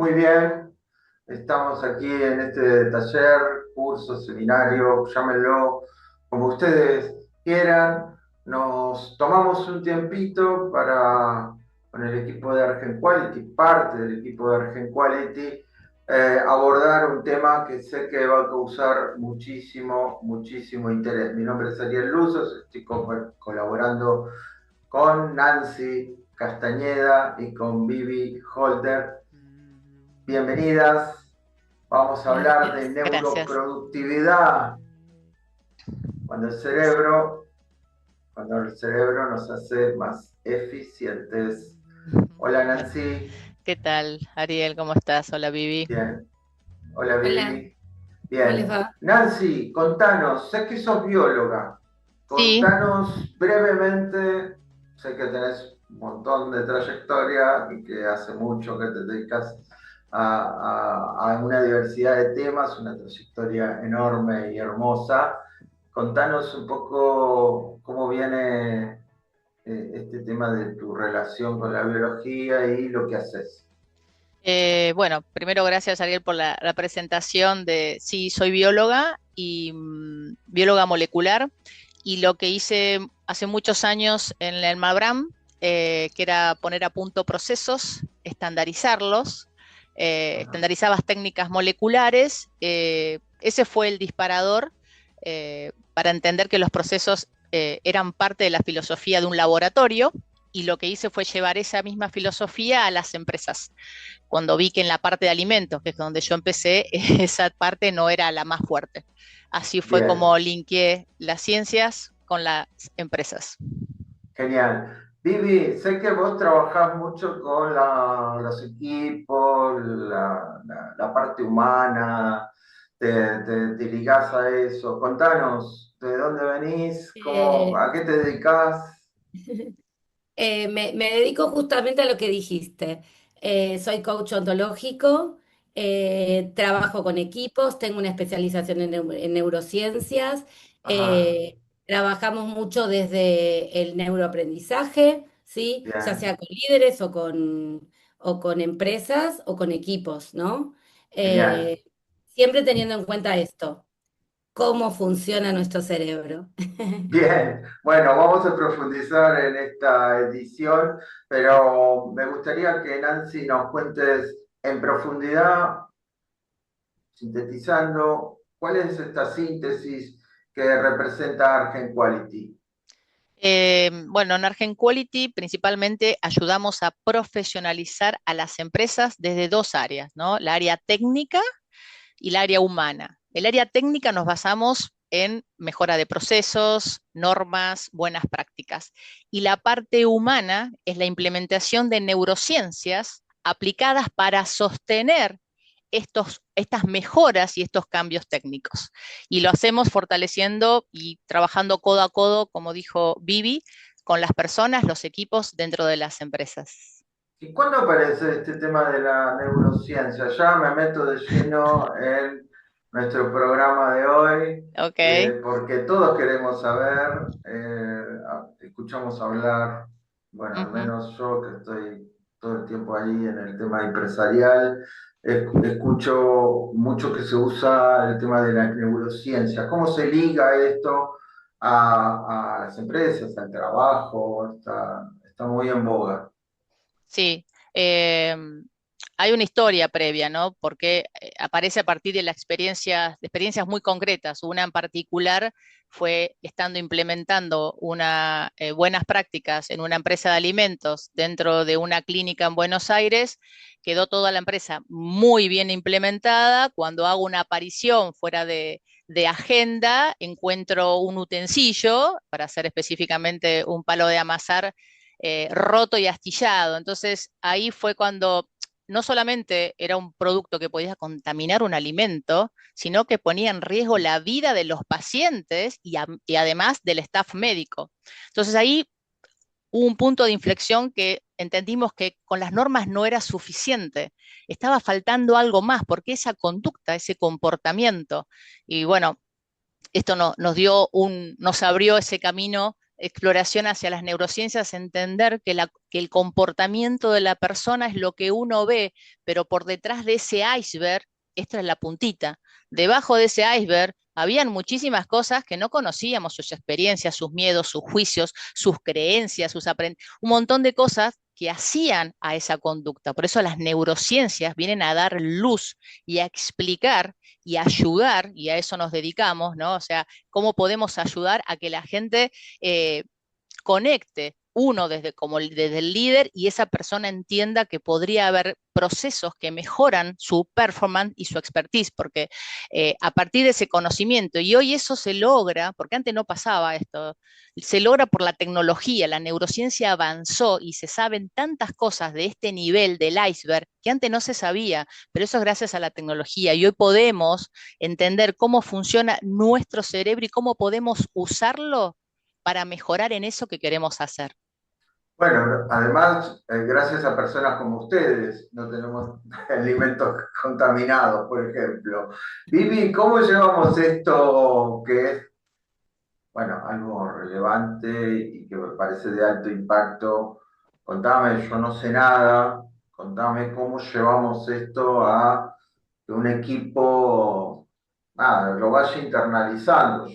Muy bien, estamos aquí en este taller, curso, seminario, llámenlo como ustedes quieran. Nos tomamos un tiempito para, con el equipo de Argen Quality, parte del equipo de Argen Quality, abordar un tema que sé que va a causar muchísimo interés. Mi nombre es Ariel Luzos, estoy colaborando con Nancy Castañeda y con Vivi Holder. Bienvenidas. Vamos a hablar de Gracias. Gracias. neuroproductividad, cuando el cerebro, cuando el cerebro nos hace más eficientes. Hola Nancy. ¿Qué tal, Ariel? ¿Cómo estás? Hola, Vivi. Bien. Hola Hola, Vivi. ¿cómo les Bien. va? Nancy, contanos, sé que sos bióloga. Sí, Contanos brevemente, sé que tenés un montón de trayectoria y que hace mucho que te dedicas a una diversidad de temas, una trayectoria enorme y hermosa. Contanos un poco cómo viene este tema de tu relación con la biología y lo que haces. bueno, primero gracias, Ariel, por la presentación de, sí, soy bióloga y bióloga molecular y lo que hice hace muchos años en el Malbrán, que era poner a punto procesos, estandarizarlos, Ajá. estandarizabas técnicas moleculares, ese fue el disparador para entender que los procesos eran parte de la filosofía de un laboratorio y lo que hice fue llevar esa misma filosofía a las empresas cuando vi que en la parte de alimentos, que es donde yo empecé, esa parte no era la más fuerte. Así fue Bien. como linkeé las ciencias con las empresas. Genial. Vivi, sé que vos trabajás mucho con los equipos, la parte humana, te ligás a eso. Contanos, ¿de dónde venís? Eh, ¿A qué te dedicás? me dedico justamente a lo que dijiste. Soy coach ontológico, trabajo con equipos, tengo una especialización en neurociencias, Ajá, trabajamos mucho desde el neuroaprendizaje, ¿sí? Ya bien, sea con líderes o con empresas o con equipos, ¿no? genial. Eh, Siempre teniendo en cuenta esto, cómo funciona nuestro cerebro. Bien, bueno, vamos a profundizar en esta edición, pero me gustaría que Nancy nos cuentes en profundidad, sintetizando, ¿cuál es esta síntesis que representa Argen Quality? Bueno, en Argen Quality principalmente ayudamos a profesionalizar a las empresas desde dos áreas, ¿no? La área técnica y el área humana. El área técnica nos basamos en mejora de procesos, normas, buenas prácticas. Y la parte humana es la implementación de neurociencias aplicadas para sostener estas mejoras y estos cambios técnicos. Y lo hacemos fortaleciendo y trabajando codo a codo, como dijo Vivi, con las personas, los equipos dentro de las empresas. ¿Y cuándo aparece este tema de la neurociencia? Ya me meto de lleno en nuestro programa de hoy, Ok. porque todos queremos saber, escuchamos hablar, bueno, al Ujú. menos yo que estoy todo el tiempo ahí en el tema empresarial, escucho mucho que se usa el tema de la neurociencia. ¿Cómo se liga esto a las empresas, al trabajo? Está muy en boga. Sí, eh, hay una historia previa, ¿no? Porque aparece a partir de experiencias muy concretas. Una en particular fue estando implementando buenas prácticas en una empresa de alimentos dentro de una clínica en Buenos Aires. Quedó toda la empresa muy bien implementada. Cuando hago una aparición fuera de agenda, encuentro un utensilio, para hacer específicamente un palo de amasar roto y astillado. Entonces ahí fue cuando no solamente era un producto que podía contaminar un alimento, sino que ponía en riesgo la vida de los pacientes y además del staff médico. Entonces ahí hubo un punto de inflexión que entendimos que con las normas no era suficiente, estaba faltando algo más, porque esa conducta, ese comportamiento, y bueno, esto nos abrió ese camino exploración hacia las neurociencias, entender que el comportamiento de la persona es lo que uno ve, pero por detrás de ese iceberg, esta es la puntita. Debajo de ese iceberg habían muchísimas cosas que no conocíamos, sus experiencias, sus miedos, sus juicios, sus creencias, un montón de cosas que hacían a esa conducta. Por eso las neurociencias vienen a dar luz y a explicar y a ayudar, y a eso nos dedicamos, ¿no? O sea, cómo podemos ayudar a que la gente conecte uno desde el líder y esa persona entienda que podría haber procesos que mejoran su performance y su expertise, porque a partir de ese conocimiento, y hoy eso se logra, porque antes no pasaba esto, se logra por la tecnología, la neurociencia avanzó y se saben tantas cosas de este nivel del iceberg que antes no se sabía, pero eso es gracias a la tecnología y hoy podemos entender cómo funciona nuestro cerebro y cómo podemos usarlo para mejorar en eso que queremos hacer. Bueno, además, gracias a personas como ustedes, no tenemos alimentos contaminados, por ejemplo. Vivi, ¿cómo llevamos esto que es, bueno, algo relevante y que me parece de alto impacto? Contame, yo no sé nada, contame cómo llevamos esto a que un equipo, nada, lo vaya internalizando.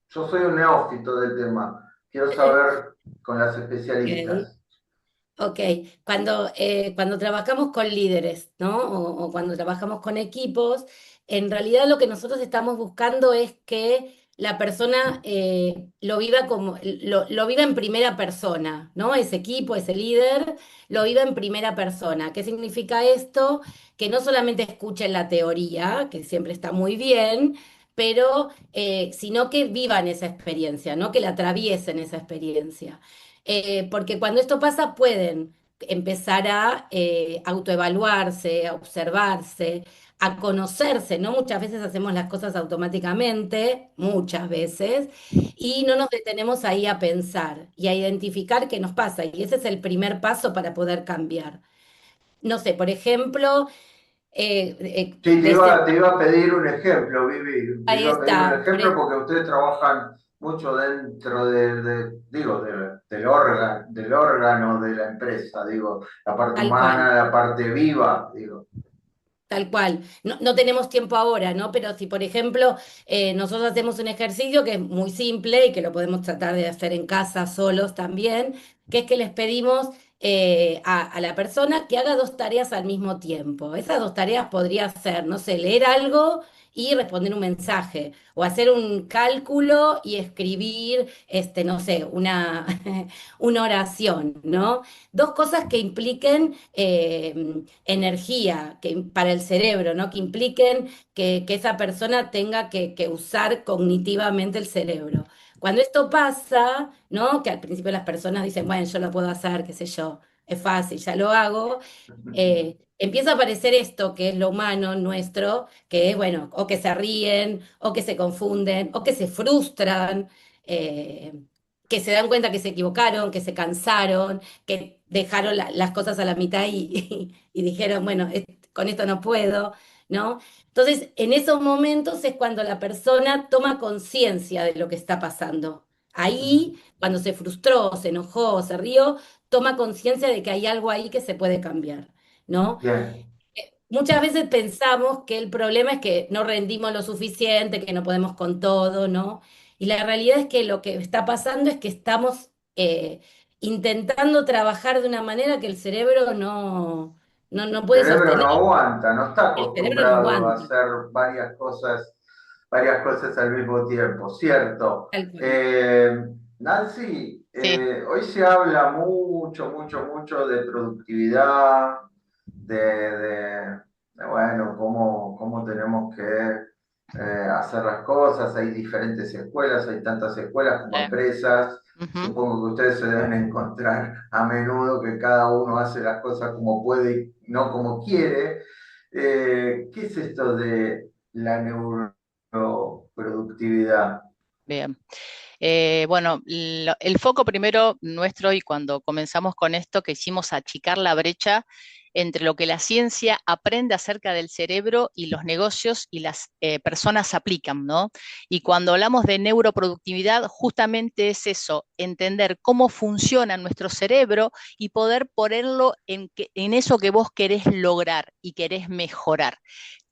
Yo soy un neófito del tema, quiero saber con las Ok. especialistas. Ok, cuando trabajamos con líderes, ¿no? O cuando trabajamos con equipos, en realidad lo que nosotros estamos buscando es que la persona lo viva en primera persona, ¿no? Ese equipo, ese líder, lo viva en primera persona. ¿Qué significa esto? Que no solamente escuchen la teoría, que siempre está muy bien, pero sino que vivan esa experiencia, ¿no? Que la atraviesen esa experiencia. Porque cuando esto pasa pueden empezar a autoevaluarse, a observarse, a conocerse, ¿no? Muchas veces hacemos las cosas automáticamente, muchas veces, y no nos detenemos ahí a pensar y a identificar qué nos pasa. Y ese es el primer paso para poder cambiar. No sé, por ejemplo, Sí, desde... te iba a pedir un ejemplo, Vivi. Te Ahí iba a pedir un está. ejemplo porque ustedes trabajan mucho dentro digo, del órgano de la empresa, digo, la parte Tal cual. humana, la parte viva, digo. Tal cual. No, no tenemos tiempo ahora, ¿no? Pero si, por ejemplo, nosotros hacemos un ejercicio que es muy simple y que lo podemos tratar de hacer en casa solos también, que es que les pedimos a la persona que haga dos tareas al mismo tiempo. Esas dos tareas podría ser, no sé, leer algo y responder un mensaje, o hacer un cálculo y escribir, no sé, una oración, ¿no? Dos cosas que impliquen energía para el cerebro, ¿no? Que impliquen que esa persona tenga que usar cognitivamente el cerebro. Cuando esto pasa, ¿no? Que al principio las personas dicen, bueno, yo lo puedo hacer, qué sé yo, es fácil, ya lo hago. Empieza a aparecer esto que es lo humano nuestro, que es, bueno, o que se ríen, o que se confunden, o que se frustran, eh, que se dan cuenta que se equivocaron, que se cansaron, que dejaron las cosas a la mitad y dijeron, bueno, con esto no puedo, ¿no? Entonces, en esos momentos es cuando la persona toma conciencia de lo que está pasando. Ahí, cuando se frustró, se enojó, se rió, toma conciencia de que hay algo ahí que se puede cambiar, ¿no? Bien, Muchas veces pensamos que el problema es que no rendimos lo suficiente, que no podemos con todo, ¿no? Y la realidad es que lo que está pasando es que estamos intentando trabajar de una manera que el cerebro no el puede cerebro sostener. no aguanta, no está El cerebro no acostumbrado a aguanta, hacer varias cosas al mismo tiempo, ¿cierto? tal cual. Nancy, Sí, hoy se habla mucho, mucho, mucho de productividad, bueno, cómo tenemos que hacer las cosas. Hay diferentes escuelas, hay tantas escuelas como empresas. ujú. Supongo que ustedes se deben encontrar a menudo que cada uno hace las cosas como puede y no como quiere. ¿Qué es esto de la neuroproductividad? Bien. Bueno, el foco primero nuestro y cuando comenzamos con esto que hicimos achicar la brecha entre lo que la ciencia aprende acerca del cerebro y los negocios y las personas aplican, ¿no? Y cuando hablamos de neuroproductividad, justamente es eso, entender cómo funciona nuestro cerebro y poder ponerlo en eso que vos querés lograr y querés mejorar.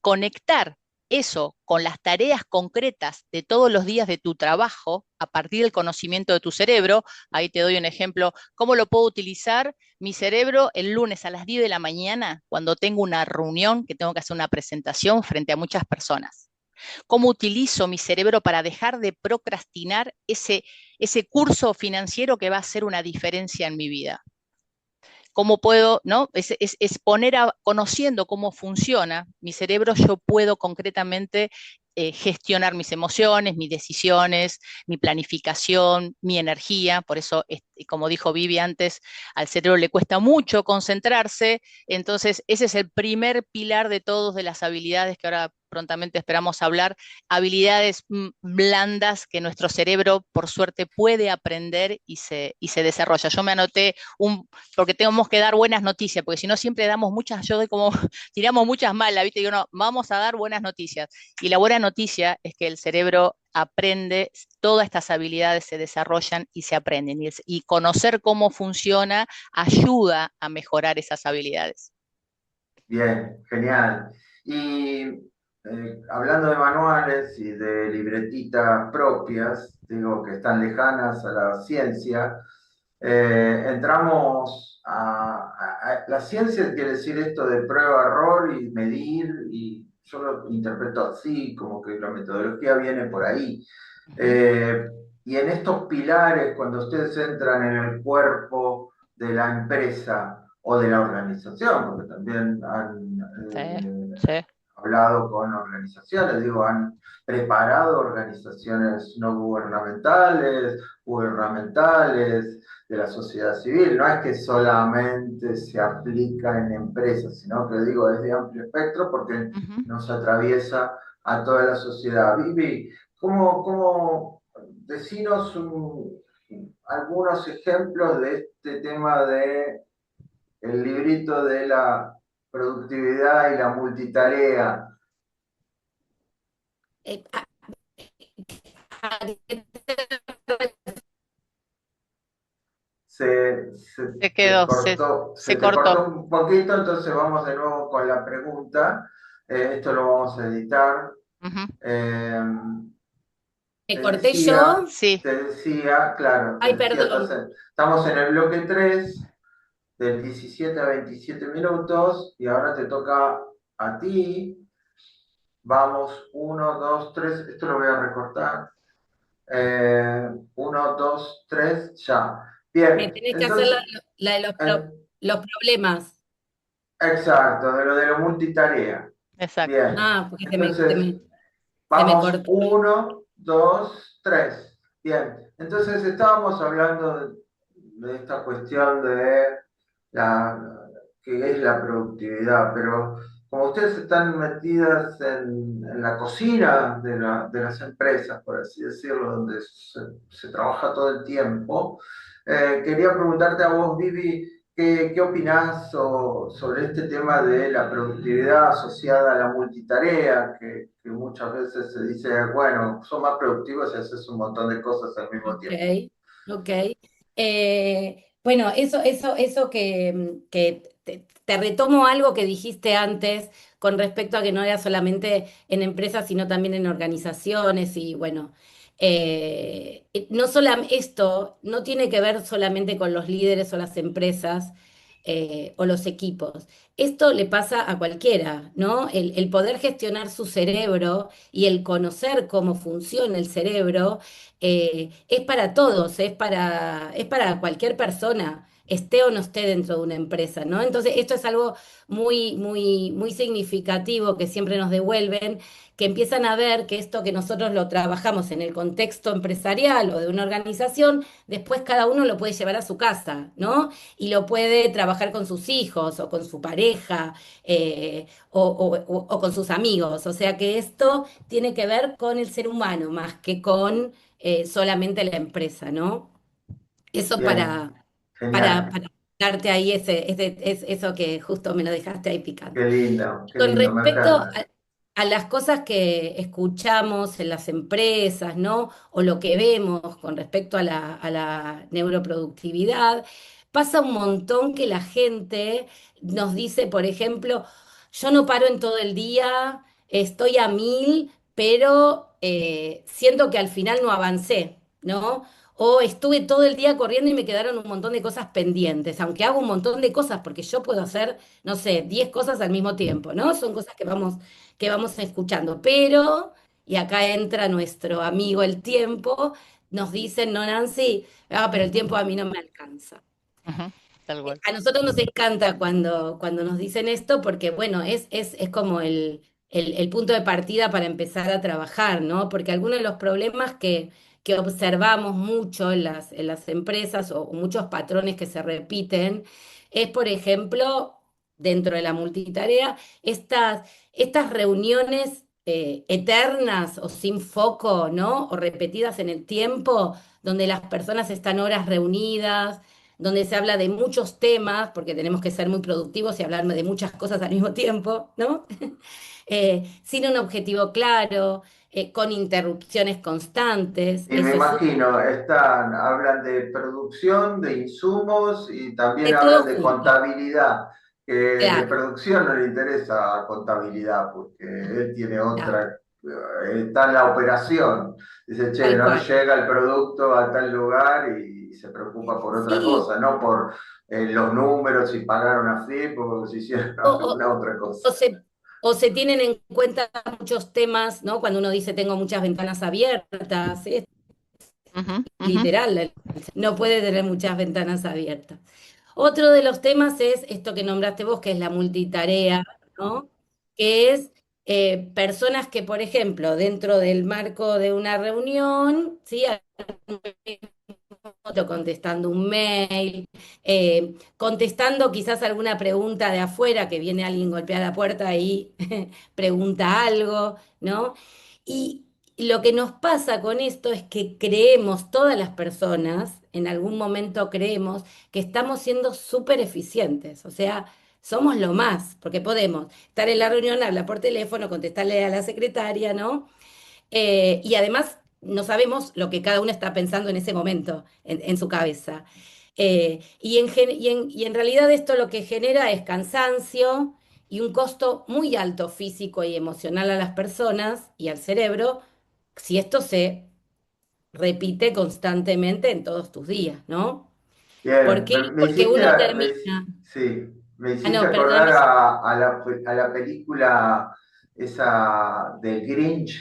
Conectar eso con las tareas concretas de todos los días de tu trabajo a partir del conocimiento de tu cerebro. Ahí te doy un ejemplo. ¿Cómo lo puedo utilizar mi cerebro el lunes a las 10 de la mañana cuando tengo una reunión, que tengo que hacer una presentación frente a muchas personas? ¿Cómo utilizo mi cerebro para dejar de procrastinar ese curso financiero que va a hacer una diferencia en mi vida? ¿Cómo puedo, no? Es poner conociendo cómo funciona mi cerebro, yo puedo concretamente gestionar mis emociones, mis decisiones, mi planificación, mi energía. Por eso, como dijo Vivi antes, al cerebro le cuesta mucho concentrarse. Entonces, ese es el primer pilar de todos de las habilidades que ahora prontamente esperamos hablar, habilidades blandas que nuestro cerebro, por suerte, puede aprender y se desarrolla. Yo me anoté porque tenemos que dar buenas noticias, porque si no siempre damos muchas, yo doy como, tiramos muchas malas, ¿viste? Digo, no, vamos a dar buenas noticias. Y la buena noticia es que el cerebro aprende, todas estas habilidades se desarrollan y se aprenden. Y conocer cómo funciona ayuda a mejorar esas habilidades. Bien, genial. Y hablando de manuales y de libretitas propias, digo que están lejanas a la ciencia, entramos la ciencia quiere decir esto de prueba, error y medir, y yo lo interpreto así, como que la metodología viene por ahí. Uh -huh. Eh, y en estos pilares, cuando ustedes entran en el cuerpo de la empresa o de la organización, porque también han Sí, sí. hablado con organizaciones, digo, han preparado organizaciones no gubernamentales, gubernamentales, de la sociedad civil. No es que solamente se aplica en empresas, sino que digo, es de amplio espectro porque Uh -huh. nos atraviesa a toda la sociedad. Vivi, ¿cómo decinos algunos ejemplos de este tema de el librito de la productividad y la multitarea? Eh, a- Se quedó, se se te cortó. cortó un poquito, entonces vamos de nuevo con la pregunta. Esto lo vamos a editar. Uh -huh. Eh, ¿Me te corté decía, yo? Sí. te decía, claro, te Ay, decía, perdón. estamos en el bloque 3 del 17 a 27 minutos y ahora te toca a ti. Vamos, uno, dos, tres, esto lo voy a recortar. Uno, dos, tres, ya. Me Bien, tenés que hacer entonces, la de eh, los problemas. exacto, de lo multitarea. Exacto. Bien, Ah, porque entonces, se me vamos, cortó. uno, dos, tres. Bien, entonces estábamos hablando de esta cuestión de la, que es la productividad, pero como ustedes están metidas en la cocina de las empresas, por así decirlo, donde se trabaja todo el tiempo, quería preguntarte a vos, Vivi, ¿qué opinás sobre este tema de la productividad asociada a la multitarea? Que muchas veces se dice, bueno, son más productivos si haces un montón de cosas al mismo Ok, tiempo. ok. Bueno, eso que te retomo algo que dijiste antes con respecto a que no era solamente en empresas, sino también en organizaciones y bueno, no solamente esto no tiene que ver solamente con los líderes o las empresas o los equipos. Esto le pasa a cualquiera, ¿no? El poder gestionar su cerebro y el conocer cómo funciona el cerebro es para todos, es para cualquier persona, esté o no esté dentro de una empresa, ¿no? Entonces, esto es algo muy significativo que siempre nos devuelven, que empiezan a ver que esto que nosotros lo trabajamos en el contexto empresarial o de una organización, después cada uno lo puede llevar a su casa, ¿no? Y lo puede trabajar con sus hijos o con su pareja o con sus amigos. O sea que esto tiene que ver con el ser humano más que con solamente la empresa, ¿no? Eso Bien, para genial. darte ahí eso que justo me lo dejaste ahí picando. qué Con lindo, me respecto encanta. a las cosas que escuchamos en las empresas, ¿no? O lo que vemos con respecto a la neuroproductividad, pasa un montón que la gente nos dice, por ejemplo, yo no paro en todo el día, estoy a 1000, pero siento que al final no avancé, ¿no? O estuve todo el día corriendo y me quedaron un montón de cosas pendientes, aunque hago un montón de cosas porque yo puedo hacer, no sé, 10 cosas al mismo tiempo, ¿no? Son cosas que vamos escuchando. Pero, y acá entra nuestro amigo el tiempo, nos dicen, no, Nancy, pero el tiempo a mí no me alcanza. Ujú, tal cual. A nosotros nos encanta cuando nos dicen esto porque, bueno, es como el punto de partida para empezar a trabajar, ¿no? Porque algunos de los problemas que observamos mucho en las empresas o muchos patrones que se repiten es, por ejemplo, dentro de la multitarea, estas reuniones eternas o sin foco, ¿no? O repetidas en el tiempo, donde las personas están horas reunidas, donde se habla de muchos temas, porque tenemos que ser muy productivos y hablar de muchas cosas al mismo tiempo, ¿no? Sin un objetivo claro, con interrupciones constantes, Y me eso es imagino, hablan de producción, de insumos y también de todo hablan de junto, contabilidad, que de claro, producción no le interesa contabilidad porque él tiene claro, otra, está en la operación. Dice, che, tal no cual. llega el producto a tal lugar y se preocupa por otra Sí, cosa, no por los números, si pagaron a FIP o si hicieron o, alguna otra o cosa. se, o se tienen en cuenta muchos temas, ¿no? Cuando uno dice tengo muchas ventanas abiertas, es Ujú, ujú. literal, no puede tener muchas ventanas abiertas. Otro de los temas es esto que nombraste vos, que es la multitarea, ¿no? Que es personas que, por ejemplo, dentro del marco de una reunión, ¿sí? Al mismo tiempo contestando un mail, contestando quizás alguna pregunta de afuera, que viene alguien golpea la puerta y pregunta algo, ¿no? Y lo que nos pasa con esto es que creemos, todas las personas, en algún momento creemos que estamos siendo súper eficientes, o sea, somos lo más, porque podemos estar en la reunión, hablar por teléfono, contestarle a la secretaria, ¿no? Y además no sabemos lo que cada uno está pensando en ese momento, en su cabeza. Y en realidad esto lo que genera es cansancio y un costo muy alto físico y emocional a las personas y al cerebro, si esto se repite constantemente en todos tus días, ¿no? ¿Por Bien, qué? Porque uno termina. sí, me Ah, hiciste no, acordar perdóname. a la película esa del Grinch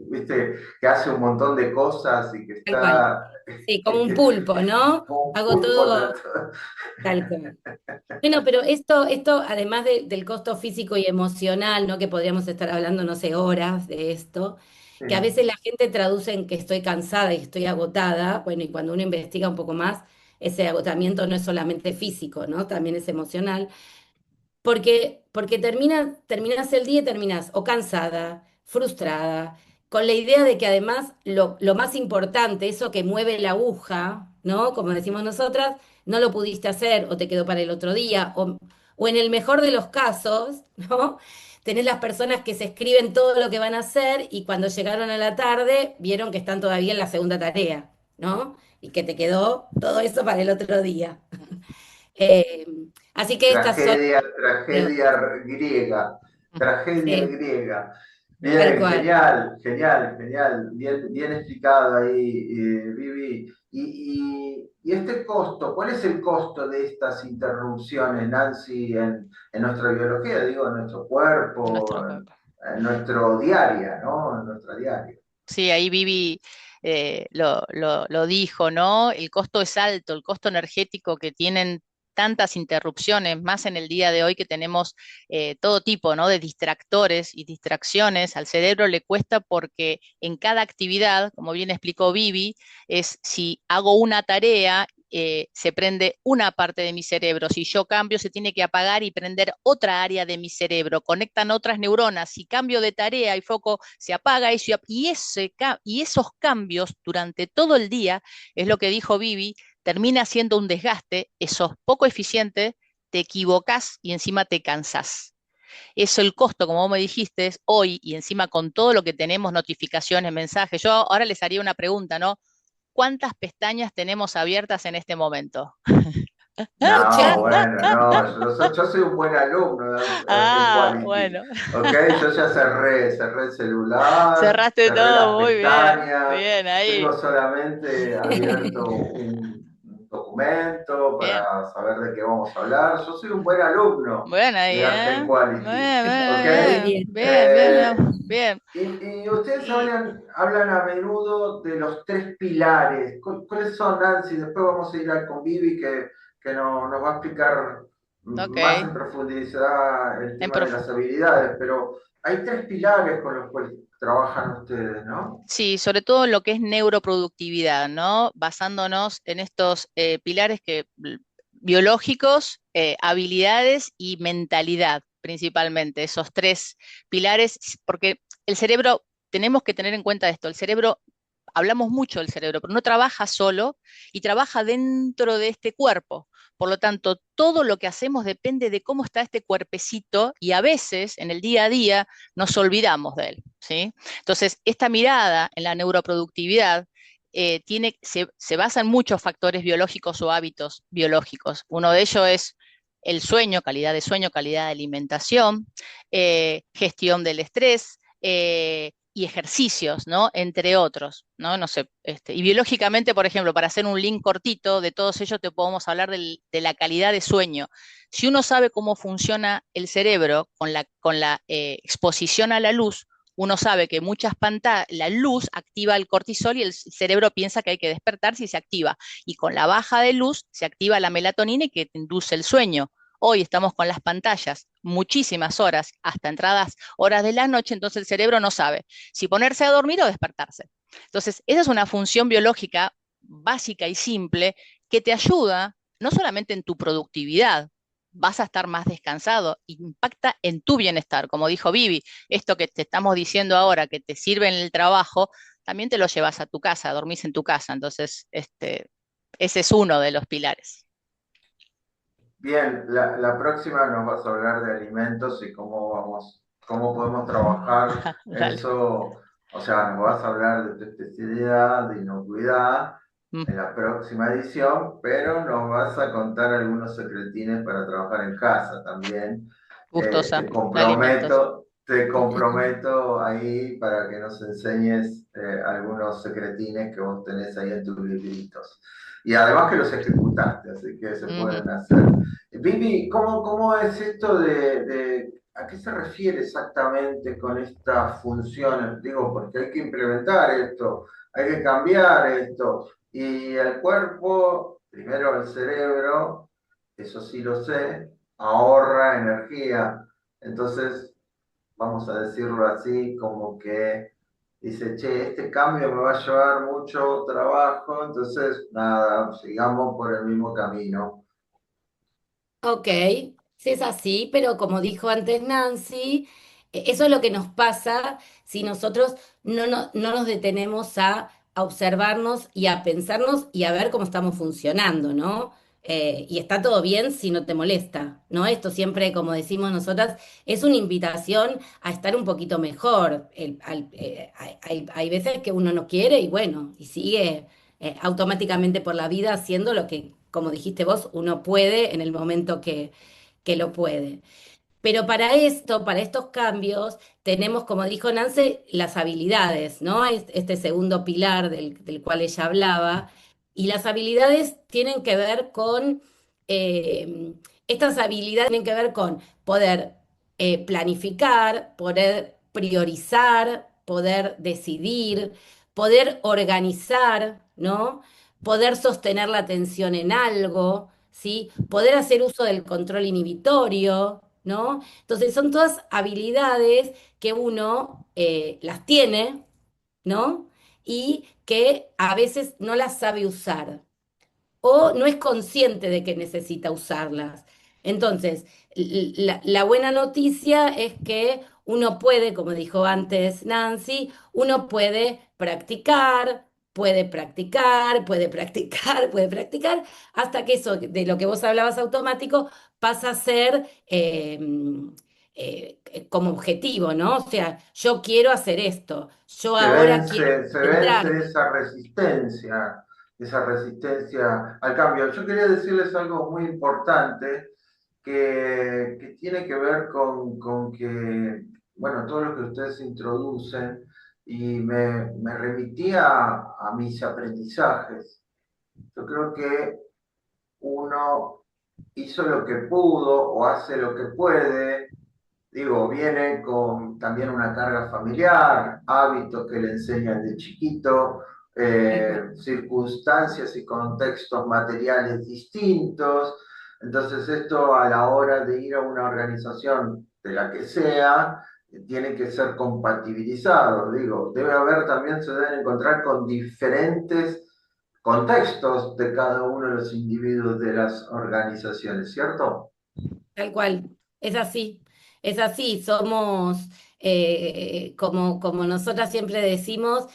viste, que hace un montón de cosas y que Tal cual. está Sí, como un pulpo, ¿no? como un Hago pulpo todo tal cual. Bueno, pero esto además del costo físico y emocional, ¿no? Que podríamos estar hablando, no sé, horas de esto, Sí. que a veces la gente traduce en que estoy cansada y estoy agotada. Bueno, y cuando uno investiga un poco más, ese agotamiento no es solamente físico, ¿no? También es emocional. Porque terminas el día y terminas o cansada, frustrada, con la idea de que además lo más importante, eso que mueve la aguja, ¿no? Como decimos nosotras, no lo pudiste hacer o te quedó para el otro día, o en el mejor de los casos, ¿no? Tenés las personas que se escriben todo lo que van a hacer y cuando llegaron a la tarde vieron que están todavía en la segunda tarea, ¿no? Y que te quedó todo eso para el otro día. Eh, Así que estas son... Tragedia Sí, griega. tal Bien, cual. genial, genial, genial, bien, bien explicado ahí, Vivi. Y este costo, ¿cuál es el costo de estas interrupciones, Nancy, en nuestra biología, digo, en nuestro En cuerpo, nuestro cuerpo. en nuestro diaria, ¿no? En nuestra diaria. Sí, ahí Vivi lo dijo, ¿no? El costo es alto, el costo energético que tienen tantas interrupciones, más en el día de hoy que tenemos todo tipo, ¿no? De distractores y distracciones. Al cerebro le cuesta porque en cada actividad, como bien explicó Vivi, es si hago una tarea, se prende una parte de mi cerebro. Si yo cambio, se tiene que apagar y prender otra área de mi cerebro. Conectan otras neuronas. Si cambio de tarea y foco, se apaga y esos cambios durante todo el día, es lo que dijo Vivi, termina siendo un desgaste, sos poco eficiente, te equivocás y encima te cansás. Eso el costo, como vos me dijiste, es hoy y encima con todo lo que tenemos, notificaciones, mensajes. Yo ahora les haría una pregunta, ¿no? ¿Cuántas pestañas tenemos abiertas en este momento? No, Muchas. bueno, no, yo soy un buen alumno de Art and Ah, Quality, bueno, ¿ok? Yo ya cerré el celular, cerraste cerré las todo, muy bien, pestañas, bien ahí, tengo solamente abierto un documento bien, para saber de qué vamos a hablar. Yo soy un buen alumno bien ahí, de Art and Quality, bien, ¿ok? bien, Muy bien. bien, bien, bien, Eh, bien. y ustedes Y, hablan a menudo de los tres pilares. ¿Cuáles son, Nancy? Después vamos a ir al convivi que nos va a explicar ok, más en profundidad el en tema de las habilidades, pero hay tres pilares con los cuales trabajan ustedes, ¿no? sí, sobre todo en lo que es neuroproductividad, ¿no? Basándonos en estos pilares biológicos, habilidades y mentalidad, principalmente, esos tres pilares, porque el cerebro, tenemos que tener en cuenta esto, el cerebro, hablamos mucho del cerebro, pero no trabaja solo y trabaja dentro de este cuerpo. Por lo tanto, todo lo que hacemos depende de cómo está este cuerpecito y a veces en el día a día nos olvidamos de él, ¿sí? Entonces, esta mirada en la neuroproductividad se basa en muchos factores biológicos o hábitos biológicos. Uno de ellos es el sueño, calidad de alimentación, gestión del estrés y ejercicios, ¿no? Entre otros, ¿no? No sé, y biológicamente, por ejemplo, para hacer un link cortito de todos ellos, te podemos hablar de la calidad de sueño. Si uno sabe cómo funciona el cerebro con la exposición a la luz, uno sabe que muchas pantallas, la luz activa el cortisol y el cerebro piensa que hay que despertarse y se activa. Y con la baja de luz se activa la melatonina y que te induce el sueño. Hoy estamos con las pantallas muchísimas horas, hasta entradas horas de la noche, entonces el cerebro no sabe si ponerse a dormir o despertarse. Entonces, esa es una función biológica básica y simple que te ayuda no solamente en tu productividad, vas a estar más descansado, impacta en tu bienestar, como dijo Vivi, esto que te estamos diciendo ahora, que te sirve en el trabajo, también te lo llevas a tu casa, dormís en tu casa, entonces ese es uno de los pilares. Bien, la próxima nos vas a hablar de alimentos y cómo podemos trabajar Dale. eso. O sea, nos vas a hablar de tu especialidad, de inocuidad Mm, en la próxima edición, pero nos vas a contar algunos secretines para trabajar en casa también. gustosa de alimentos. Te comprometo ahí para que nos enseñes algunos secretines que vos tenés ahí en tus libritos. Y además que los ejecutaste, así que se Ujú. pueden hacer. Vivi, ¿cómo es esto a qué se refiere exactamente con estas funciones? Digo, porque hay que implementar esto, hay que cambiar esto. Y el cuerpo, primero el cerebro, eso sí lo sé, ahorra energía. Entonces, vamos a decirlo así, como que dice, che, este cambio me va a llevar mucho trabajo, entonces, nada, sigamos por el mismo camino. Ok, sí es así, pero como dijo antes Nancy, eso es lo que nos pasa si nosotros no nos detenemos a observarnos y a pensarnos y a ver cómo estamos funcionando, ¿no? Y está todo bien si no te molesta, ¿no? Esto siempre, como decimos nosotras, es una invitación a estar un poquito mejor. Hay veces que uno no quiere y bueno, y sigue automáticamente por la vida haciendo lo que, como dijiste vos, uno puede en el momento que lo puede. Pero para esto, para estos cambios, tenemos, como dijo Nancy, las habilidades, ¿no? Este segundo pilar del cual ella hablaba. Y las habilidades tienen que ver con, estas habilidades tienen que ver con poder planificar, poder priorizar, poder decidir, poder organizar, ¿no? Poder sostener la atención en algo, ¿sí? Poder hacer uso del control inhibitorio, ¿no? Entonces son todas habilidades que uno las tiene, ¿no? Y que a veces no las sabe usar o no es consciente de que necesita usarlas. Entonces, la buena noticia es que uno puede, como dijo antes Nancy, uno puede practicar, puede practicar, puede practicar, puede practicar, hasta que eso de lo que vos hablabas automático pasa a ser como objetivo, ¿no? O sea, yo quiero hacer esto, yo ahora quiero Se vence centrarme. esa resistencia al cambio. Yo quería decirles algo muy importante que tiene que ver con que, bueno, todo lo que ustedes introducen y me remitía a mis aprendizajes. Yo creo que uno hizo lo que pudo o hace lo que puede. Digo, viene con también una carga familiar, hábitos que le enseñan de chiquito, Tal cual. circunstancias y contextos materiales distintos. Entonces esto a la hora de ir a una organización de la que sea, tiene que ser compatibilizado. Digo, debe haber también, se deben encontrar con diferentes contextos de cada uno de los individuos de las organizaciones, ¿cierto? Tal cual, es así, somos, como nosotras siempre decimos,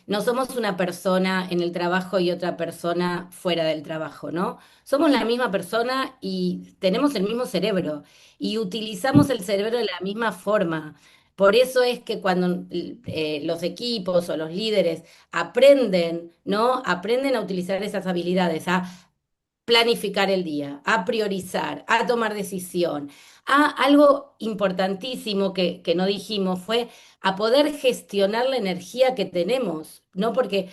no somos una persona en el trabajo y otra persona fuera del trabajo, ¿no? Somos la misma persona y tenemos el mismo cerebro y utilizamos el cerebro de la misma forma. Por eso es que cuando los equipos o los líderes aprenden, ¿no? Aprenden a utilizar esas habilidades, a planificar el día, a priorizar, a tomar decisión. A algo importantísimo que no dijimos fue a poder gestionar la energía que tenemos, ¿no? Porque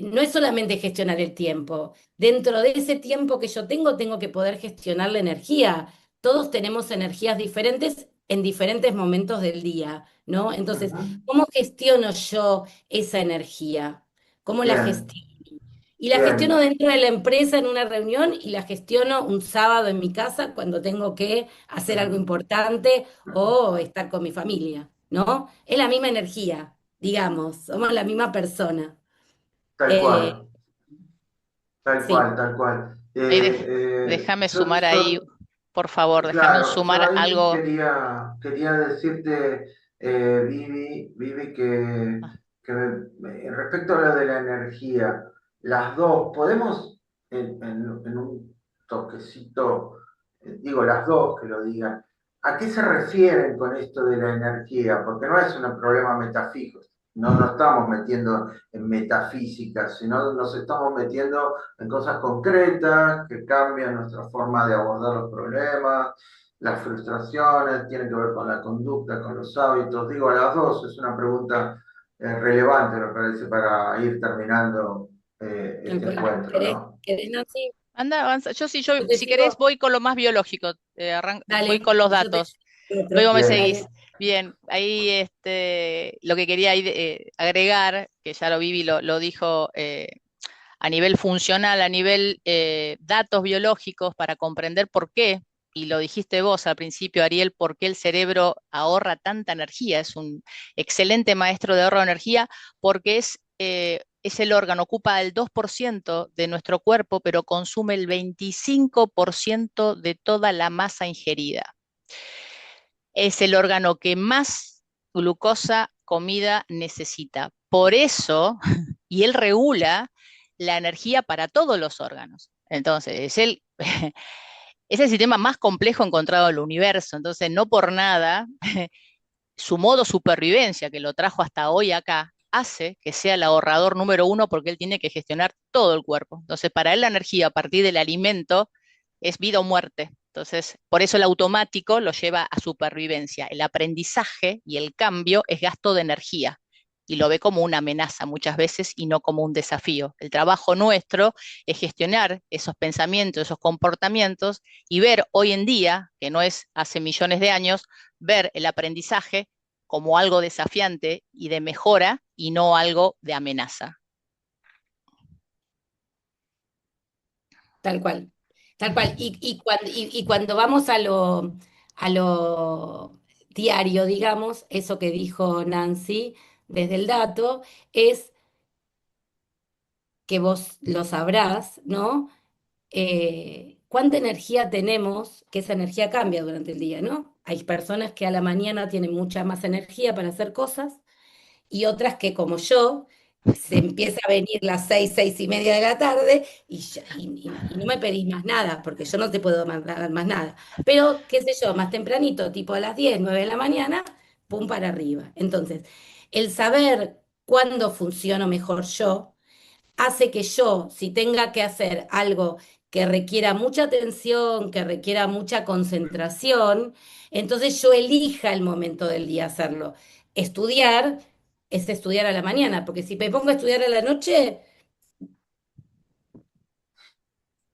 no es solamente gestionar el tiempo. Dentro de ese tiempo que yo tengo, tengo que poder gestionar la energía. Todos tenemos energías diferentes en diferentes momentos del día, ¿no? Entonces, Ujú. ¿cómo gestiono yo esa energía? ¿Cómo la Bien, gestiono? Y la gestiono bien. dentro de la empresa en una reunión y la gestiono un sábado en mi casa cuando tengo que hacer algo Ujú. importante o estar con mi familia, ¿no? Es la misma energía, digamos, somos la misma persona. Tal Eh, cual, tal cual, sí, tal cual. Ahí déjame sumar ahí, por favor, déjame Claro, yo sumar ahí algo. quería decirte, Vivi, respecto a lo de la energía, las dos, podemos en un toquecito, digo las dos que lo digan, ¿a qué se refieren con esto de la energía? Porque no es un problema metafísico, no nos estamos metiendo en metafísica, sino nos estamos metiendo en cosas concretas que cambian nuestra forma de abordar los problemas, las frustraciones, tienen que ver con la conducta, con los hábitos. Digo, a las dos es una pregunta relevante, me parece, para ir terminando tal este cual. encuentro, ¿Querés, ¿no? querés, Nancy? Anda, avanza. Yo, Yo te si querés, sigo, voy con lo más biológico, voy dale, con los y yo te datos. sigo otro. Luego me Bien, seguís. Dale, Bien, ahí lo que quería ahí, agregar, que ya lo Vivi lo dijo a nivel funcional, a nivel datos biológicos, para comprender por qué, y lo dijiste vos al principio, Ariel, por qué el cerebro ahorra tanta energía. Es un excelente maestro de ahorro de energía porque es el órgano, ocupa el 2% de nuestro cuerpo, pero consume el 25% de toda la masa ingerida. Es el órgano que más glucosa, comida necesita. Por eso, y él regula la energía para todos los órganos. Entonces, es el sistema más complejo encontrado en el universo. Entonces, no por nada, su modo supervivencia que lo trajo hasta hoy acá, hace que sea el ahorrador número uno porque él tiene que gestionar todo el cuerpo. Entonces, para él la energía a partir del alimento es vida o muerte. Entonces, por eso el automático lo lleva a supervivencia. El aprendizaje y el cambio es gasto de energía y lo ve como una amenaza muchas veces y no como un desafío. El trabajo nuestro es gestionar esos pensamientos, esos comportamientos y ver hoy en día, que no es hace millones de años, ver el aprendizaje como algo desafiante y de mejora y no algo de amenaza. tal cual, tal cual. Y cuando vamos a lo diario, digamos, eso que dijo Nancy desde el dato, es que vos lo sabrás, ¿no? Cuánta energía tenemos, que esa energía cambia durante el día, ¿no? Hay personas que a la mañana tienen mucha más energía para hacer cosas y otras que, como yo, se empieza a venir las 6, 6:30 de la tarde y no me pedís más nada, porque yo no te puedo mandar más nada. Pero, qué sé yo, más tempranito, tipo a las 10, 9 de la mañana, pum para arriba. Entonces, el saber cuándo funciono mejor yo hace que yo, si tenga que hacer algo que requiera mucha atención, que requiera mucha concentración, entonces yo elija el momento del día hacerlo. Estudiar es estudiar a la mañana, porque si me pongo a estudiar a la noche,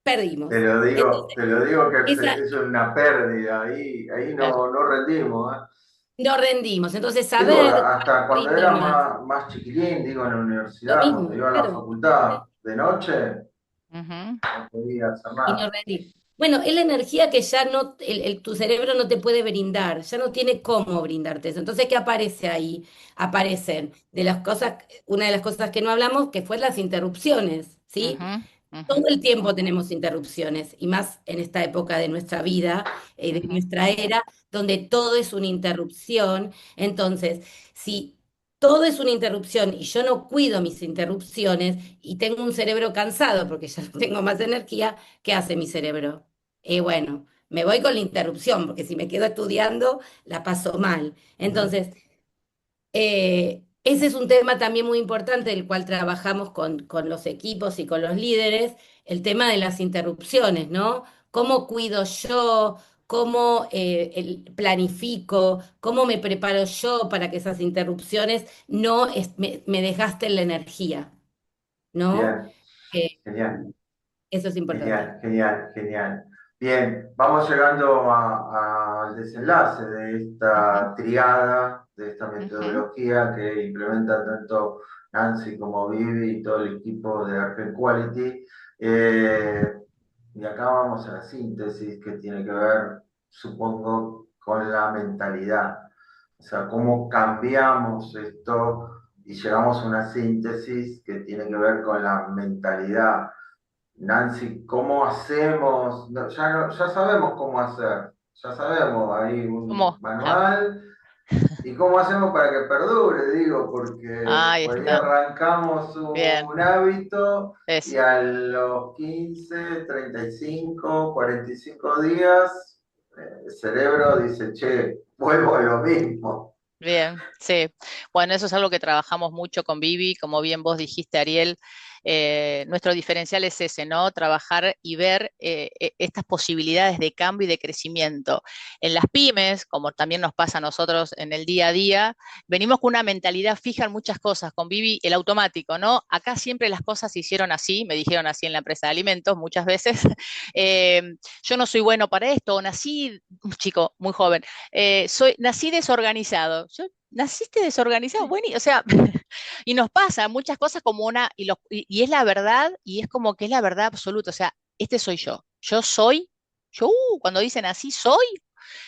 perdimos. Entonces, Te lo digo que esa, es una pérdida, ahí Claro. no rendimos, ¿eh? no rendimos. Entonces, Digo, saber hasta cuándo cuando era rinde más. más chiquilín, digo, en la Lo universidad, cuando mismo, iba a la claro. facultad de noche, Ujú. no podía hacer Y no nada. rendir. Bueno, es la energía que ya no, tu cerebro no te puede brindar, ya no tiene cómo brindarte eso. Entonces, ¿qué aparece ahí? Aparecen de las cosas, una de las cosas que no hablamos, que fue las interrupciones, ¿sí? Ujú. Ujú. Todo el tiempo tenemos interrupciones, y más en esta época de nuestra vida, de Ujú. nuestra era, donde todo es una interrupción. Entonces, si todo es una interrupción y yo no cuido mis interrupciones y tengo un cerebro cansado porque ya no tengo más energía, ¿qué hace mi cerebro? Bueno, me voy con la interrupción, porque si me quedo estudiando, la paso mal. Ujú. Entonces, ese es un tema también muy importante, el cual trabajamos con los equipos y con los líderes, el tema de las interrupciones, ¿no? ¿Cómo cuido yo? ¿Cómo planifico? ¿Cómo me preparo yo para que esas interrupciones no me desgasten la energía? ¿No? Bien, Eh, genial. Eso es importante. Genial, genial, genial. Bien, vamos llegando al desenlace de Ujú. esta triada, de esta Ujú. metodología que implementa tanto Nancy como Vivi y todo el equipo de Argen Quality. Eh, y acá vamos a la síntesis que tiene que ver, supongo, con la mentalidad. O sea, cómo cambiamos esto y llegamos a una síntesis que tiene que ver con la mentalidad. Nancy, ¿cómo hacemos? Ya sabemos cómo hacer, ya sabemos, hay un ¿Cómo? Claro. manual. ¿Y cómo hacemos para que perdure? Digo, porque Ahí por ahí está. arrancamos Bien. un hábito y Eso. a los 15, 35, 45 días, el cerebro dice, che, vuelvo a lo mismo. Bien, sí. Bueno, eso es algo que trabajamos mucho con Vivi, como bien vos dijiste, Ariel. Nuestro diferencial es ese, ¿no? Trabajar y ver estas posibilidades de cambio y de crecimiento. En las pymes, como también nos pasa a nosotros en el día a día, venimos con una mentalidad fija en muchas cosas. Con Vivi, el automático, ¿no? Acá siempre las cosas se hicieron así, me dijeron así en la empresa de alimentos muchas veces. Eh, yo no soy bueno para esto, o nací, un chico muy joven nací desorganizado. Naciste desorganizado, bueno, o sea, y nos pasa muchas cosas como y es la verdad, y es como que es la verdad absoluta, o sea, este soy yo, yo soy, cuando dicen así, soy,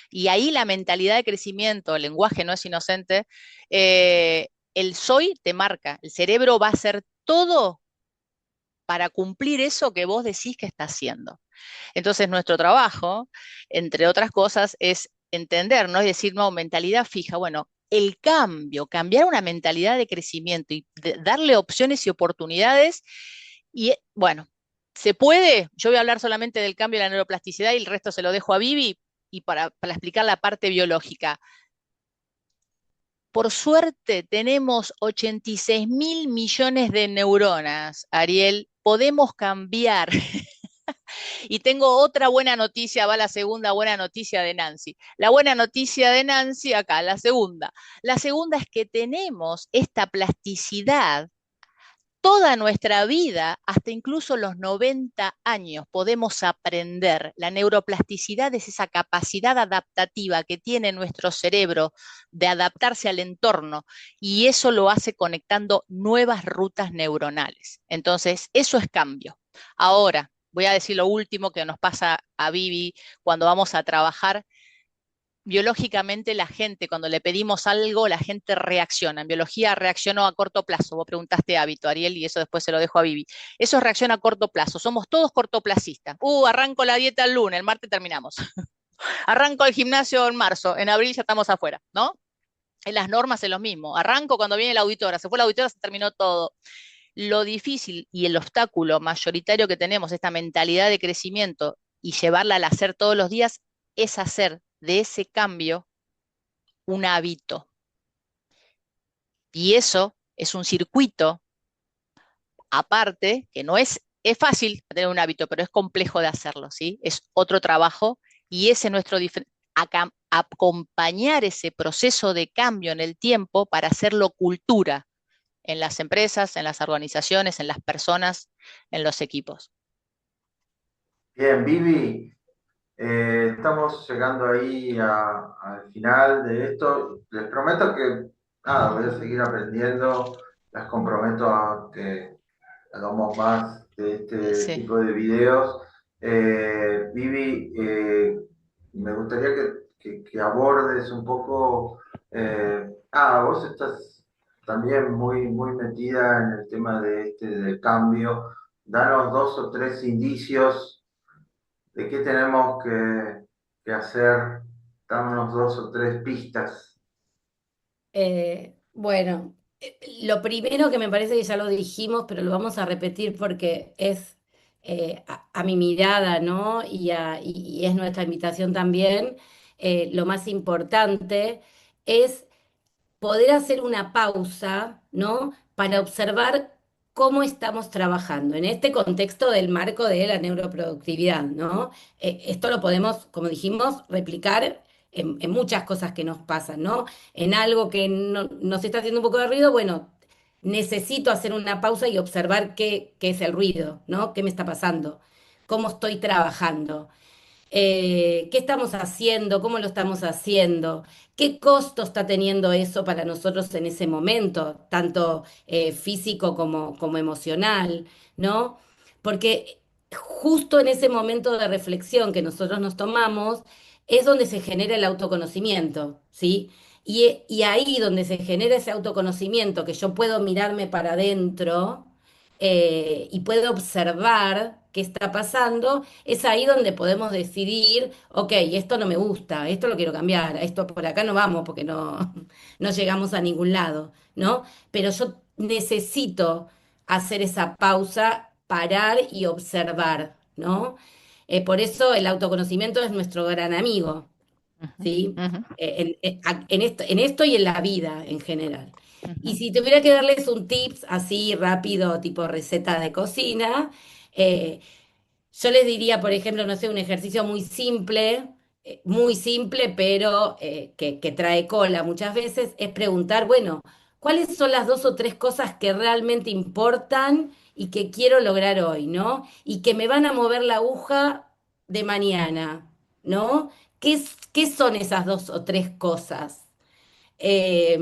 y ahí la mentalidad de crecimiento, el lenguaje no es inocente, el soy te marca, el cerebro va a hacer todo para cumplir eso que vos decís que está haciendo. Entonces, nuestro trabajo, entre otras cosas, es entender, ¿no? Es decir, no, mentalidad fija. Bueno, el cambio, cambiar una mentalidad de crecimiento y darle opciones y oportunidades. Y bueno, ¿se puede? Yo voy a hablar solamente del cambio de la neuroplasticidad y el resto se lo dejo a Vivi y para explicar la parte biológica. Por suerte tenemos 86 mil millones de neuronas, Ariel. Podemos cambiar. Y tengo otra buena noticia, va la segunda buena noticia de Nancy. La buena noticia de Nancy, acá, la segunda. La segunda es que tenemos esta plasticidad toda nuestra vida, hasta incluso los 90 años, podemos aprender. La neuroplasticidad es esa capacidad adaptativa que tiene nuestro cerebro de adaptarse al entorno y eso lo hace conectando nuevas rutas neuronales. Entonces, eso es cambio. Ahora, voy a decir lo último que nos pasa a Vivi cuando vamos a trabajar biológicamente la gente, cuando le pedimos algo, la gente reacciona. En biología reaccionó a corto plazo. Vos preguntaste hábito, Ariel, y eso después se lo dejo a Vivi. Eso es reacción a corto plazo. Somos todos cortoplacistas. Arranco la dieta el lunes, el martes terminamos. Arranco el gimnasio en marzo, en abril ya estamos afuera, ¿no? En las normas es lo mismo. Arranco cuando viene la auditora, se fue la auditora, se terminó todo. Lo difícil y el obstáculo mayoritario que tenemos, esta mentalidad de crecimiento y llevarla al hacer todos los días, es hacer de ese cambio un hábito. Y eso es un circuito aparte, que no es fácil tener un hábito, pero es complejo de hacerlo, ¿sí? Es otro trabajo y ese es nuestro acompañar ese proceso de cambio en el tiempo para hacerlo cultura en las empresas, en las organizaciones, en las personas, en los equipos. Bien, Vivi, estamos llegando ahí al final de esto. Les prometo que nada, voy a seguir aprendiendo. Les comprometo a que hagamos más de este Sí. tipo de videos. Vivi, me gustaría que abordes un poco. Vos estás también muy metida en el tema de del cambio. Danos dos o tres indicios de qué tenemos que hacer. Danos dos o tres pistas. Bueno, lo primero que me parece que ya lo dijimos, pero lo vamos a repetir porque es a mi mirada, ¿no? Y es nuestra invitación también. Lo más importante es poder hacer una pausa, ¿no? Para observar cómo estamos trabajando en este contexto del marco de la neuroproductividad, ¿no? Esto lo podemos, como dijimos, replicar en muchas cosas que nos pasan, ¿no? En algo que nos está haciendo un poco de ruido, bueno, necesito hacer una pausa y observar qué es el ruido, ¿no? ¿Qué me está pasando? ¿Cómo estoy trabajando? ¿Qué estamos haciendo? ¿Cómo lo estamos haciendo? ¿Qué costo está teniendo eso para nosotros en ese momento, tanto físico como emocional, ¿no? Porque justo en ese momento de reflexión que nosotros nos tomamos es donde se genera el autoconocimiento, ¿sí? Y ahí donde se genera ese autoconocimiento, que yo puedo mirarme para adentro y puedo observar qué está pasando, es ahí donde podemos decidir, ok, esto no me gusta, esto lo quiero cambiar, esto por acá no vamos porque no, no llegamos a ningún lado, ¿no? Pero yo necesito hacer esa pausa, parar y observar, ¿no? Por eso el autoconocimiento es nuestro gran amigo, Ujú, ¿sí? ujú, En esto y en la vida en general. Y ujú. si tuviera que darles un tips así rápido, tipo receta de cocina, eh, yo les diría, por ejemplo, no sé, un ejercicio muy simple, pero que trae cola muchas veces, es preguntar, bueno, ¿cuáles son las dos o tres cosas que realmente importan y que quiero lograr hoy, ¿no? Y que me van a mover la aguja de mañana, ¿no? ¿Qué son esas dos o tres cosas? Eh,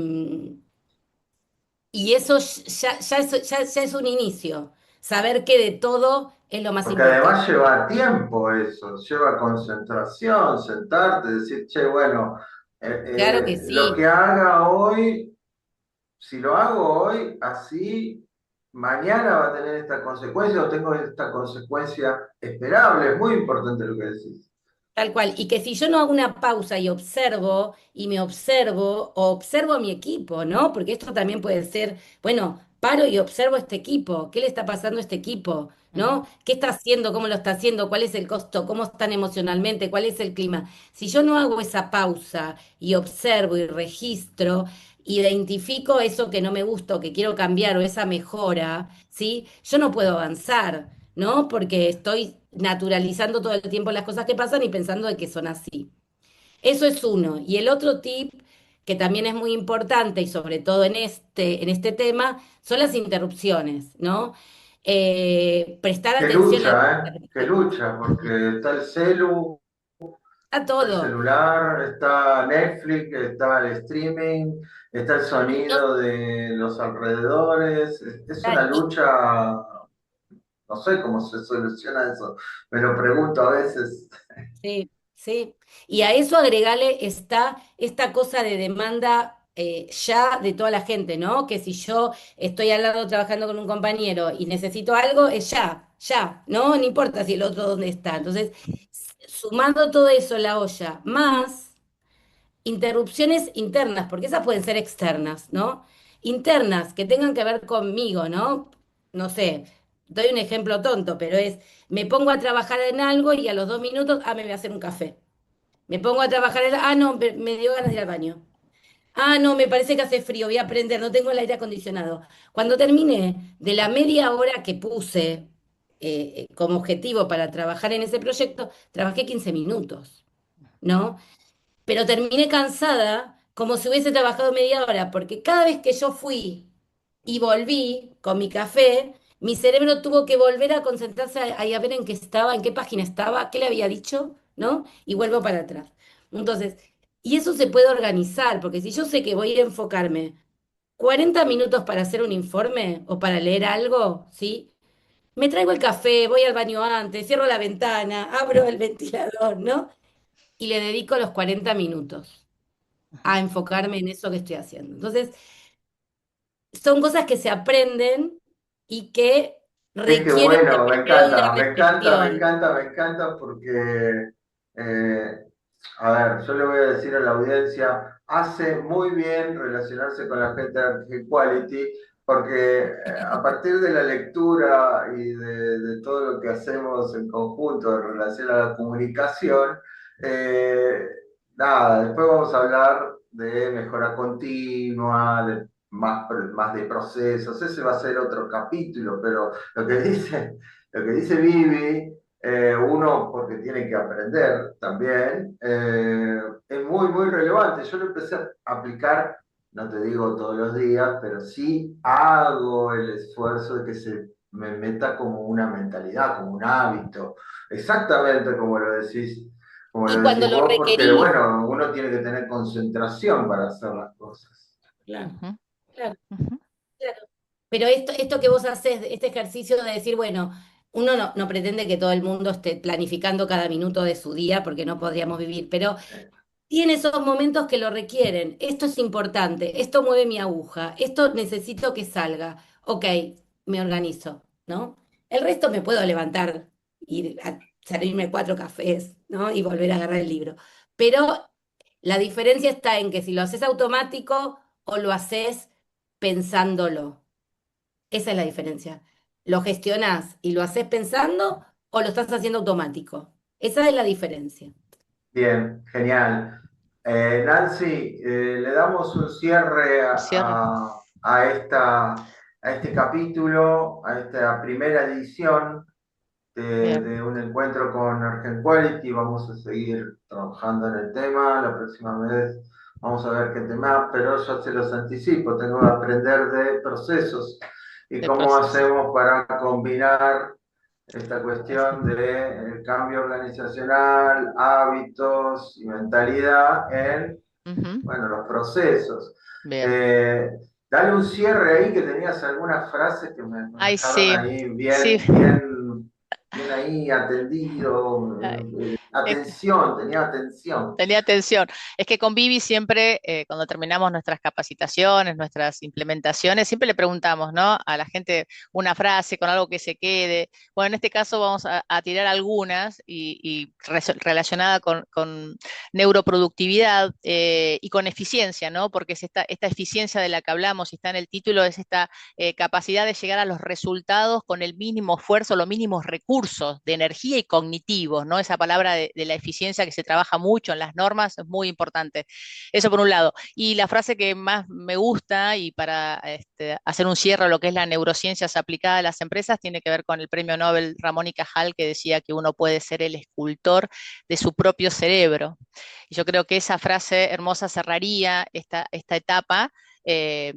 y eso ya es un inicio, saber que de todo es lo más Porque importante. además lleva tiempo eso, lleva concentración, sentarte, decir, che, bueno, Claro que lo sí. que haga hoy, si lo hago hoy, así, mañana va a tener esta consecuencia o tengo esta consecuencia esperable. Es muy importante lo que decís. Tal cual. Y que si yo no hago una pausa y observo, y me observo, o observo a mi equipo, ¿no? Porque esto también puede ser, bueno, paro y observo a este equipo. ¿Qué le está pasando a este equipo? Ujú. ¿No? ¿Qué está haciendo? ¿Cómo lo está haciendo? ¿Cuál es el costo? ¿Cómo están emocionalmente? ¿Cuál es el clima? Si yo no hago esa pausa y observo y registro, identifico eso que no me gusta o que quiero cambiar o esa mejora, ¿sí? Yo no puedo avanzar. ¿No? Porque estoy naturalizando todo el tiempo las cosas que pasan y pensando de que son así. Eso es uno. Y el otro tip, que también es muy importante y sobre todo en este tema, son las interrupciones, ¿no? Prestar atención a las Que interrupciones. lucha, porque está el A está el todo. celular, está Netflix, está el streaming, está el No- sonido de los alrededores. Es una y, lucha. No sé cómo se soluciona eso, me lo pregunto a veces. sí, sí. Y a eso agregale está esta cosa de demanda ya de toda la gente, ¿no? Que si yo estoy al lado trabajando con un compañero y necesito algo, es ya, ¿no? No importa si el otro dónde está. Entonces, sumando todo eso a la olla, más interrupciones internas, porque esas pueden ser externas, ¿no? Internas, que tengan que ver conmigo, ¿no? No sé, doy un ejemplo tonto, pero es, me pongo a trabajar en algo y a los 2 minutos, me voy a hacer un café. Me pongo a trabajar en, no, me dio ganas de ir al baño. No, me parece que hace frío, voy a prender, no tengo el aire acondicionado. Cuando terminé de la media hora que puse como objetivo para trabajar en ese proyecto, trabajé 15 minutos, ¿no? Pero terminé cansada como si hubiese trabajado media hora, porque cada vez que yo fui y volví con mi café, mi cerebro tuvo que volver a concentrarse ahí a ver en qué estaba, en qué página estaba, qué le había dicho, ¿no? Y vuelvo para atrás. Entonces, y eso se puede organizar, porque si yo sé que voy a enfocarme 40 minutos para hacer un informe o para leer algo, ¿sí? Me traigo el café, voy al baño antes, cierro la ventana, abro el ventilador, ¿no? Y le dedico los 40 minutos a enfocarme en eso que estoy haciendo. Entonces, son cosas que se aprenden y que Es que requieren bueno, me primero una encanta, me encanta, me reflexión. encanta, me encanta porque, eh, a ver, yo le voy a decir a la audiencia, hace muy bien relacionarse con la gente de Quality, porque a partir de la lectura y de todo lo que hacemos en conjunto en relación a la comunicación, eh, nada, después vamos a hablar de mejora continua, de más de procesos, ese va a ser otro capítulo, pero lo que dice Vivi, uno porque tiene que aprender también, es muy, muy relevante. Yo lo empecé a aplicar, no te digo todos los días, pero sí hago el esfuerzo de que se me meta como una mentalidad, como un hábito, exactamente como Y lo cuando decís lo vos, porque requerís, bueno, uno tiene que tener concentración para hacer las cosas. claro, Ujú, claro, ujú. claro. Pero esto que vos haces, este ejercicio de decir, bueno, uno no pretende que todo el mundo esté planificando cada minuto de su día porque no podríamos vivir, pero tiene esos momentos que lo requieren. Esto es importante, esto mueve mi aguja, esto necesito que salga. Ok, me organizo, ¿no? El resto me puedo levantar, ir a servirme 4 cafés, ¿no? Y volver a agarrar el libro. Pero la diferencia está en que si lo haces automático o lo haces pensándolo. Esa es la diferencia. ¿Lo gestionás y lo haces pensando o lo estás haciendo automático? Esa es la diferencia. Bien, genial. Nancy, le damos un cierre Cierre. a este capítulo, a esta primera edición Bien, de un encuentro con Argent Quality. Vamos a seguir trabajando en el tema. La próxima vez vamos a ver qué tema, pero ya se los anticipo. Tengo que aprender de procesos y de cómo proceso. hacemos para combinar esta cuestión del cambio organizacional, hábitos y mentalidad en, Ujú. bueno, los procesos. Bien. Eh, Dale un cierre ahí, que tenías algunas frases que me Ay, dejaron sí, ahí sí. bien, bien, bien ahí atendido, Ay, es atención, tenía atención. tenía atención. Es que con Vivi siempre, cuando terminamos nuestras capacitaciones, nuestras implementaciones, siempre le preguntamos, ¿no? A la gente una frase con algo que se quede. Bueno, en este caso vamos a tirar algunas relacionada con neuroproductividad y con eficiencia, ¿no? Porque es esta eficiencia de la que hablamos y está en el título, es esta capacidad de llegar a los resultados con el mínimo esfuerzo, los mínimos recursos de energía y cognitivos, ¿no? Esa palabra de la eficiencia que se trabaja mucho en las normas es muy importante. Eso por un lado. Y la frase que más me gusta y para hacer un cierre a lo que es la neurociencias aplicada a las empresas tiene que ver con el premio Nobel Ramón y Cajal que decía que uno puede ser el escultor de su propio cerebro. Y yo creo que esa frase hermosa cerraría esta etapa eh,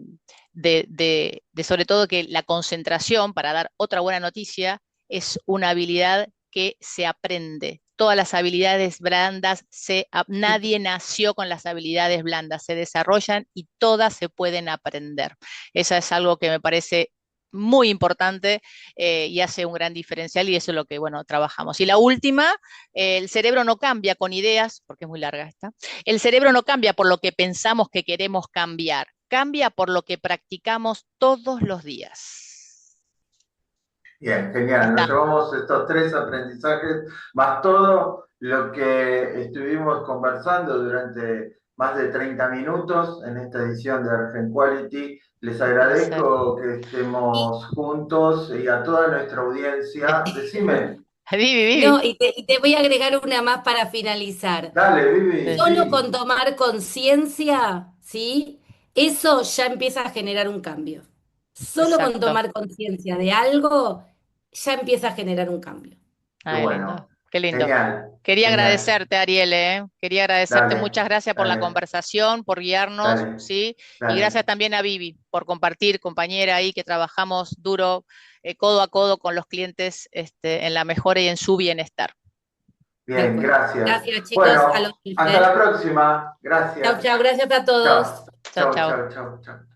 de sobre todo que la concentración, para dar otra buena noticia, es una habilidad que se aprende. Todas las habilidades blandas, nadie nació con las habilidades blandas, se desarrollan y todas se pueden aprender. Eso es algo que me parece muy importante y hace un gran diferencial y eso es lo que, bueno, trabajamos. Y la última, el cerebro no cambia con ideas, porque es muy larga esta, el cerebro no cambia por lo que pensamos que queremos cambiar, cambia por lo que practicamos todos los días. Bien, Ahí genial. Nos está. llevamos estos tres aprendizajes, más todo lo que estuvimos conversando durante más de 30 minutos en esta edición de Argent Quality. Les Un placer. agradezco que Y, estemos juntos y a toda nuestra audiencia. Decime, Vivi, Vivi. no, y te voy a agregar una más para finalizar. dale, Vivi, Sí. Solo sí, con tomar conciencia, ¿sí? Eso ya empieza a generar un cambio. Solo con Exacto. tomar conciencia de algo, ya empieza a generar un cambio. qué Ay, lindo, bueno, qué lindo. genial, Quería genial. agradecerte, Ariel, ¿eh? Quería agradecerte. Dale, Muchas gracias por la dale, conversación, por guiarnos, dale, ¿sí? Y gracias dale. también a Vivi por compartir, compañera ahí, que trabajamos duro, codo a codo con los clientes, en la mejora y en su bienestar. De Bien, acuerdo. gracias. Gracias, chicos, a los Bueno, hasta la 15. próxima. Chau, Gracias. chau, gracias a todos. Chao, Chao, chao, chao. chao, chao, chao.